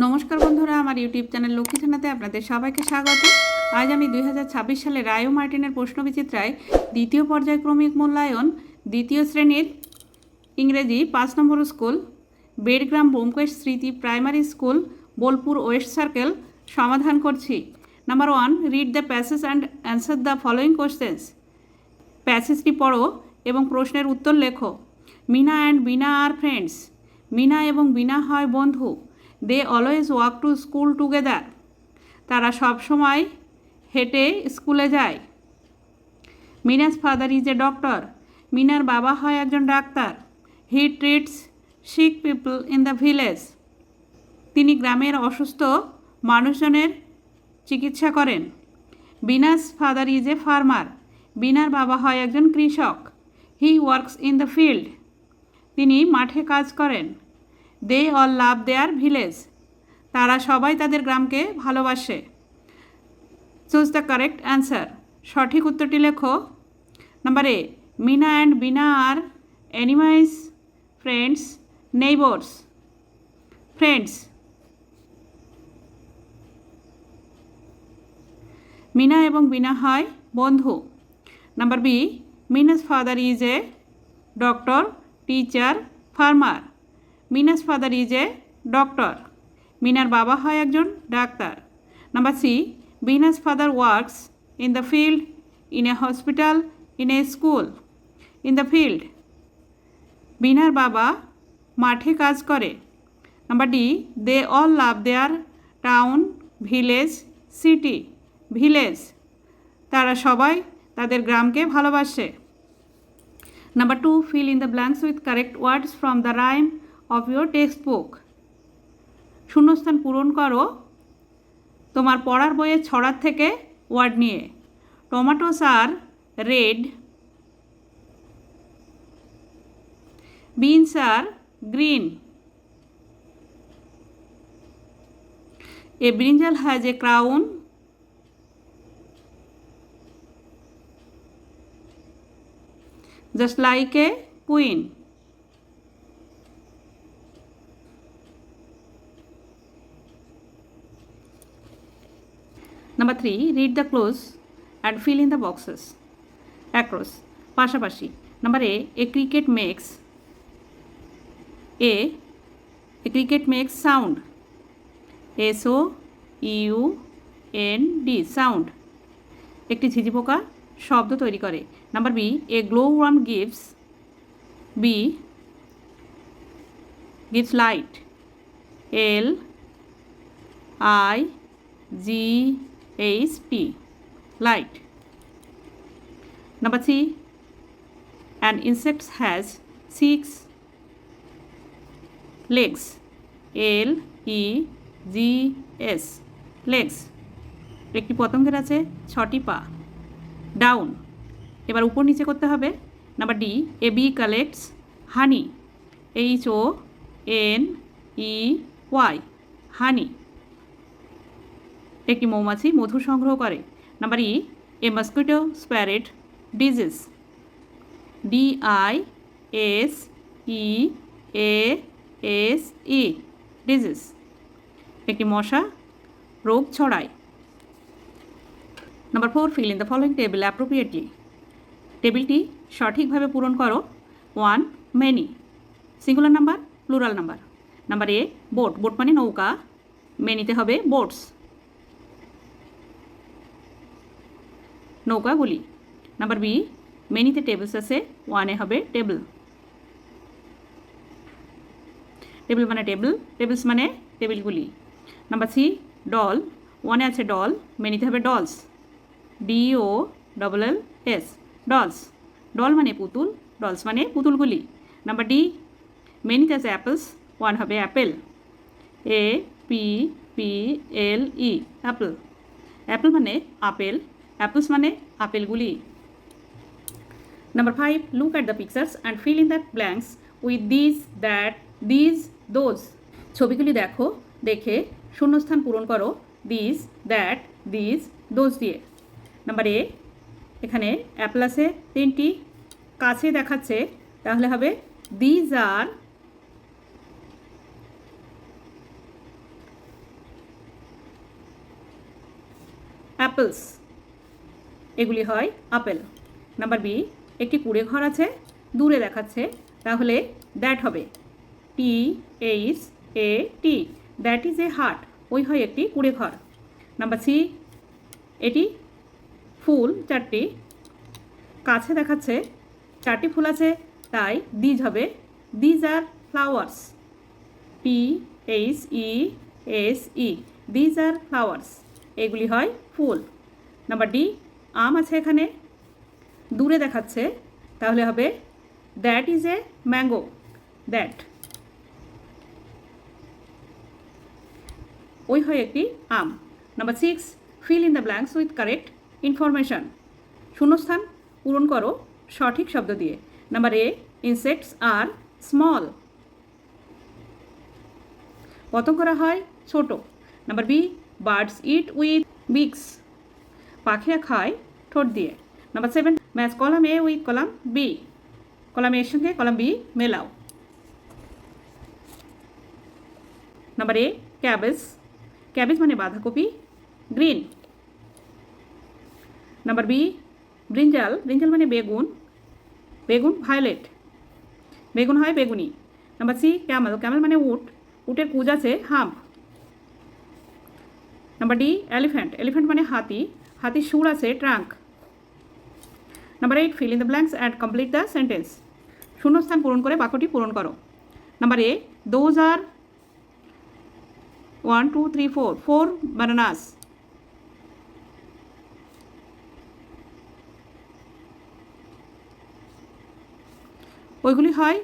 নমস্কার বন্ধুরা, আমার ইউটিউব চ্যানেল লক্ষ্মী থানাতে আপনাদের সবাইকে স্বাগত। আজ আমি 2026 সালে রায় ও মার্টিনের প্রশ্নবিচিত্রায় দ্বিতীয় পর্যায়ক্রমিক মূল্যায়ন দ্বিতীয় শ্রেণীর ইংরেজি 5 নম্বর school Bergram Byomkesh Smriti primary school Bolpur west circle সমাধান করছি। Number 1, read the passage and answer the following questions. প্যাসেজটি পড়ো এবং প্রশ্নের উত্তর লেখো। Meena and Beena are friends. Meena এবং বিনা হয় বন্ধু। They always walk to school together. তারা সব সময় হেঁটে স্কুলে যায়। Meena's father is a doctor. মিনার বাবা হয় একজন ডাক্তার। He treats sick people in the village. তিনি গ্রামের অসুস্থ মানুষজনের চিকিৎসা করেন। Beena's father is a farmer. বিনার বাবা হয় একজন কৃষক। He works in the field. তিনি মাঠে কাজ করেন। They all love their village. তারা সবাই তাদের গ্রামকে ভালোবাসে। Choose the correct answer. সঠিক উত্তরটি লেখো। Number A, Meena and Beena are enemies, friends, neighbours. Friends. Meena এবং বিনা হয় বন্ধু। Number B, Meena's father is a doctor, teacher, farmer. Meena's father is a doctor. মিনার বাবা হয় একজন ডাক্তার। Number C, Beena's father works in the field, in a hospital, in a school. In the field. বিনার বাবা মাঠে কাজ করে। Number D, they all love their town, village, city. Village. তারা সবাই তাদের গ্রামকে ভালোবাসে। Number 2, fill in the blanks with correct words from the rhyme of your textbook. শূন্যস্থান পূরণ করো তোমার পড়ার বইয়ের ছড়ার থেকে ওয়ার্ড নিয়ে। টমেটোস আর রেড, বিনস আর green, a brinjal has a crown, just like a queen. Number 3, read the clause and fill in the boxes. Across, পাশাপাশি। Number A cricket makes a cricket makes sound, SOUND, sound। একটি ঝিঝি পোকা শব্দ তৈরি করে। Number B, a glow worm gives light, LIGHT, light। Number C, an insect has 6 legs, LEGS, legs। একটি পতঙ্গের আছে 6টি পা। ডাউন। এবার উপর নিচে করতে হবে। Number D, A B collects honey, HONEY, হানি। একটি মৌমাছি মধু সংগ্রহ করে। নাম্বার ই, এ মসকিটো স্প্যারেট ডিজিজ, DISEASE, ডিজিজ। একটি মশা রোগ ছড়ায়। Number 4, fill in the following table appropriately. টেবিলটি সঠিকভাবে পূরণ করো। 1, many, singular number, plural number. Number A, boat, boat মানে নৌকা, মেনিতে হবে বোটস, নৌকাগুলি। নাম্বার বি, মেনিতে টেবলস আছে, 1-এ হবে টেবিল, টেবিল মানে টেবিল, টেবিলস মানে টেবিলগুলি। নাম্বার সি, ডল, 1-এ আছে ডল, মেনিতে হবে ডলস, DOLLS, ডলস। ডল মানে পুতুল, ডলস মানে পুতুলগুলি। নাম্বার ডি, মেনিতে আছে অ্যাপেলস, 1 হবে অ্যাপেল, APPLE, অ্যাপেল। অ্যাপেল মানে আপেল, অ্যাপেলস মানে আপেলগুলি। Number 5, look at the pictures and fill in the blanks with this, that, this, those. ছবিগুলি দেখো, দেখে শূন্যস্থান পূরণ করো দিস, দ্যাট, দিস, দোজ দিয়ে। নাম্বার এ, এখানে অ্যাপেল আছে 3টি, কাছে দেখাচ্ছে, তাহলে হবে দিজ আর অ্যাপেলস, এগুলি হয় আপেল। নাম্বার বি, একটি কুঁড়ে ঘর আছে, দূরে দেখাচ্ছে, তাহলে দ্যাট হবে THAT, দ্যাট ইজ এ হাট, ওই হয় একটি কুঁড়ে ঘর। নাম্বার সি, এটি ফুল 4টি, কাছে দেখাচ্ছে 4টি ফুল আছে, তাই দিজ হবে these are flowers, PHESE, these are flowers, এগুলি হয় ফুল। নাম্বার ডি, আম আছে এখানে, দূরে দেখাচ্ছে, তাহলে হবে that is a mango, that, ওই হয় একটি আম। Number 6, fill in the blanks with correct information, শূন্যস্থান পূরণ করো সঠিক শব্দ দিয়ে। Number A, insects are small, পতঙ্গরা হয় ছোট। Number B, birds eat with beaks, পাখিরা খায় ঠোঁট দিয়ে। Number 7, match column A with column B, column এর সঙ্গে কলাম বি মেলাও। নাম্বার এ, ক্যাবেজ, ক্যাবেজ মানে বাঁধাকপি, green. Number B, brinjal, brinjal মানে বেগুন, বেগুন ভায়োলেট, বেগুন হয় বেগুনি। নাম্বার সি, ক্যামেল, ক্যামেল মানে উট, উটের কুজ আছে hump. Number D, elephant, elephant মানে হাতি, হাতির সুর আছে trunk. Number 8, feel in the blanks and complete the sentence, শূন্যস্থান পূরণ করে বাক্যটি পূরণ করো। Number A, those are 1 2 3 4 4 bananas, ওইগুলি হয়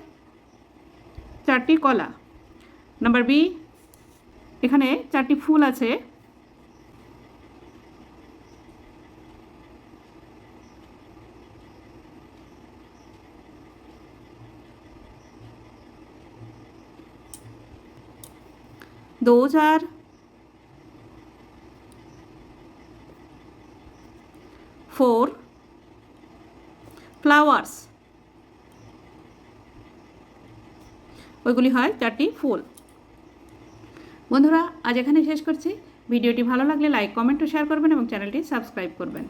4টি কলা। নাম্বার বি, এখানে 4টি ফুল আছে, those are 4 flowers, ওইগুলি হয় 4টি ফুল। বন্ধুরা, আজ এখানে শেষ করছি। ভিডিওটি ভালো লাগলে লাইক, কমেন্ট ও শেয়ার করবেন এবং চ্যানেলটি সাবস্ক্রাইব করবেন।